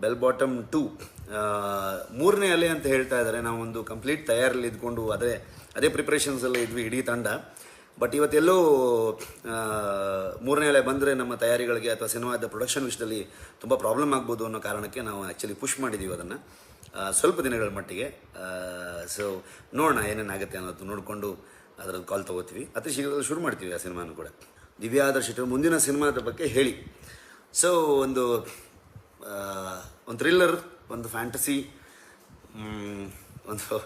Bell bottom 2 ಮೂರನೇ ಅಲೆ ಅಂತ ಹೇಳ್ತಾ ಇದ್ದಾರೆ. ನಾವು ಒಂದು ಕಂಪ್ಲೀಟ್ ತಯಾರಲ್ಲಿ ಇದ್ಕೊಂಡು ಅದೇ ಪ್ರಿಪ್ರೇಷನ್ಸಲ್ಲೇ ಇದ್ವಿ ಇಡೀ ತಂಡ. ಬಟ್ ಇವತ್ತೆಲ್ಲೋ ಮೂರನೇ ಅಲೆ ಬಂದರೆ ನಮ್ಮ ತಯಾರಿಗಳಿಗೆ ಅಥವಾ ಸಿನಿಮಾದ ಪ್ರೊಡಕ್ಷನ್ ವಿಷಯದಲ್ಲಿ ತುಂಬ ಪ್ರಾಬ್ಲಮ್ ಆಗ್ಬೋದು ಅನ್ನೋ ಕಾರಣಕ್ಕೆ ನಾವು ಆ್ಯಕ್ಚುಲಿ ಪುಷ್ ಮಾಡಿದ್ದೀವಿ ಅದನ್ನು ಸ್ವಲ್ಪ ದಿನಗಳ ಮಟ್ಟಿಗೆ. ಸೊ ನೋಡೋಣ ಏನೇನಾಗುತ್ತೆ ಅನ್ನೋದು ನೋಡಿಕೊಂಡು ಅದರದ್ದು ಕಾಲ್ ತೊಗೋತೀವಿ. ಅತಿ ಶೀಘ್ರದಲ್ಲಿ ಶುರು ಮಾಡ್ತೀವಿ ಆ ಸಿನಿಮಾನು ಕೂಡ. ದಿವ್ಯಾ ಆದರ್ಶ್ ಶೆಟ್ಟರ್ ಮುಂದಿನ ಸಿನಿಮಾದ ಬಗ್ಗೆ ಹೇಳಿ. ಸೊ ಒಂದು ಥ್ರಿಲ್ಲರ್, ಒಂದು ಫ್ಯಾಂಟಸಿ, ಒಂದು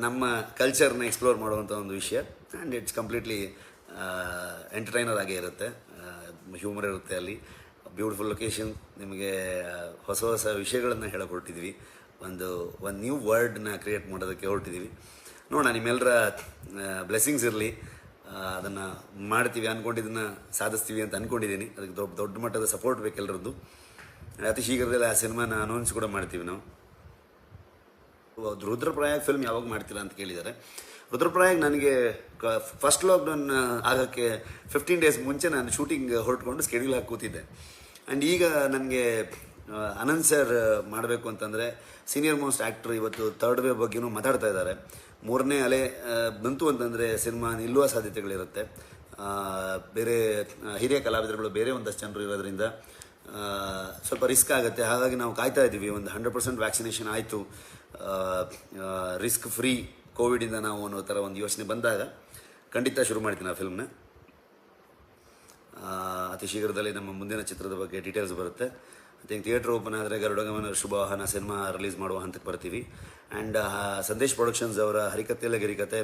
ನಮ್ಮ ಕಲ್ಚರ್ನ ಎಕ್ಸ್ಪ್ಲೋರ್ ಮಾಡುವಂಥ ಒಂದು ವಿಷಯ. ಆ್ಯಂಡ್ ಇಟ್ಸ್ ಕಂಪ್ಲೀಟ್ಲಿ ಎಂಟರ್ಟೈನರ್ ಆಗೇ ಇರುತ್ತೆ, ಹ್ಯೂಮರ್ ಇರುತ್ತೆ. ಅಲ್ಲಿ ಬ್ಯೂಟಿಫುಲ್ ಲೊಕೇಶನ್, ನಿಮಗೆ ಹೊಸ ಹೊಸ ವಿಷಯಗಳನ್ನು ಹೇಳಕ್ಕೆ ಹೊರಟಿದ್ವಿ. ಒಂದು ನ್ಯೂ ವರ್ಡ್ನ ಕ್ರಿಯೇಟ್ ಮಾಡೋದಕ್ಕೆ ಹೊರಟಿದ್ದೀವಿ. ನೋಡೋಣ, ನಿಮ್ಮೆಲ್ಲರ ಬ್ಲೆಸ್ಸಿಂಗ್ಸ್ ಇರಲಿ. ಅದನ್ನು ಮಾಡ್ತೀವಿ, ಅಂದ್ಕೊಂಡಿದ್ದನ್ನು ಸಾಧಿಸ್ತೀವಿ ಅಂತ ಅಂದ್ಕೊಂಡಿದ್ದೀನಿ. ಅದಕ್ಕೆ ದೊಡ್ಡ ಮಟ್ಟದ ಸಪೋರ್ಟ್ ಬೇಕು ಎಲ್ಲರದ್ದು. ಅತಿ ಶೀಘ್ರದಲ್ಲಿ ಆ ಸಿನಿಮಾನ ಅನೌನ್ಸ್ ಕೂಡ ಮಾಡ್ತೀವಿ ನಾವು. ರುದ್ರಪ್ರಯಾಗ್ ಫಿಲ್ಮ್ ಯಾವಾಗ ಮಾಡ್ತೀರಾ ಅಂತ ಕೇಳಿದ್ದಾರೆ. ರುದ್ರಪ್ರಯಾಗ್ ನನಗೆ ಫಸ್ಟ್ ಲಾಕ್ಡೌನ್ ಆಗೋಕ್ಕೆ 15 ಡೇಸ್ ಮುಂಚೆ ನಾನು ಶೂಟಿಂಗ್ ಹೊರಟ್ಕೊಂಡು ಸ್ಕೆಡ್ಯೂಲ್ ಹಾಕಿ ಕೂತಿದ್ದೆ. ಆ್ಯಂಡ್ ಈಗ ನನಗೆ ಅನಂತ್ ಸರ್ ಮಾಡಬೇಕು ಅಂತಂದರೆ ಸೀನಿಯರ್ ಮೋಸ್ಟ್ ಆ್ಯಕ್ಟ್ರ್ ಇವತ್ತು ಥರ್ಡ್ ವೇವ್ ಬಗ್ಗೆನೂ ಮಾತಾಡ್ತಾ ಇದ್ದಾರೆ. ಮೂರನೇ ಅಲೆ ಬಂತು ಅಂತಂದರೆ ಸಿನಿಮಾ ನಿಲ್ಲುವ ಸಾಧ್ಯತೆಗಳಿರುತ್ತೆ. ಬೇರೆ ಹಿರಿಯ ಕಲಾವಿದರುಗಳು ಬೇರೆ ಒಂದಷ್ಟು ಜನರು ಇರೋದ್ರಿಂದ ಸ್ವಲ್ಪ ರಿಸ್ಕ್ ಆಗುತ್ತೆ. ಹಾಗಾಗಿ ನಾವು ಕಾಯ್ತಾ ಇದ್ದೀವಿ. ಒಂದು 100% ವ್ಯಾಕ್ಸಿನೇಷನ್ ಆಯಿತು, ರಿಸ್ಕ್ ಫ್ರೀ ಕೋವಿಡಿಂದ ನಾವು ಅನ್ನೋ ಥರ ಒಂದು ಯೋಚನೆ ಬಂದಾಗ ಖಂಡಿತ ಶುರು ಮಾಡ್ತೀನಿ ಆ ಫಿಲ್ಮ್ನ. ಅತಿ ಶೀಘ್ರದಲ್ಲಿ ನಮ್ಮ ಮುಂದಿನ ಚಿತ್ರದ ಬಗ್ಗೆ ಡೀಟೇಲ್ಸ್ ಬರುತ್ತೆ. ಐ ಥಿಂಕ್ ಥಿಯೇಟ್ರ್ ಓಪನ್ ಆದರೆ ಗರುಡಗಮನ ಶುಭವಾಹನ ಸಿನಿಮಾ ರಿಲೀಸ್ ಮಾಡುವ ಹಂತಕ್ಕೆ ಬರ್ತೀವಿ. ಆ್ಯಂಡ್ ಸಂದೇಶ್ ಪ್ರೊಡಕ್ಷನ್ಸ್ ಅವರ ಹರಿಕತೆಯಲ್ಲ ಗಿರಿಕತೆ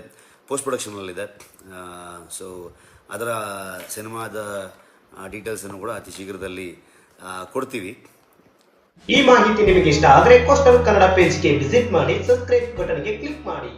ಪೋಸ್ಟ್ ಪ್ರೊಡಕ್ಷನಲ್ಲಿದೆ. ಸೊ ಅದರ ಸಿನಿಮಾದ ಡೀಟೇಲ್ಸನ್ನು ಕೂಡ ಅತಿ ಶೀಘ್ರದಲ್ಲಿ ಕೊಡ್ತೀವಿ. ಈ ಮಾಹಿತಿ ನಿಮಗೆ ಇಷ್ಟ ಆದರೆ ಕೋಸ್ಟಲ್ ಕನ್ನಡ ಪೇಜ್ಗೆ ವಿಸಿಟ್ ಮಾಡಿ, ಸಬ್ಸ್ಕ್ರೈಬ್ ಬಟನ್ಗೆ ಕ್ಲಿಕ್ ಮಾಡಿ.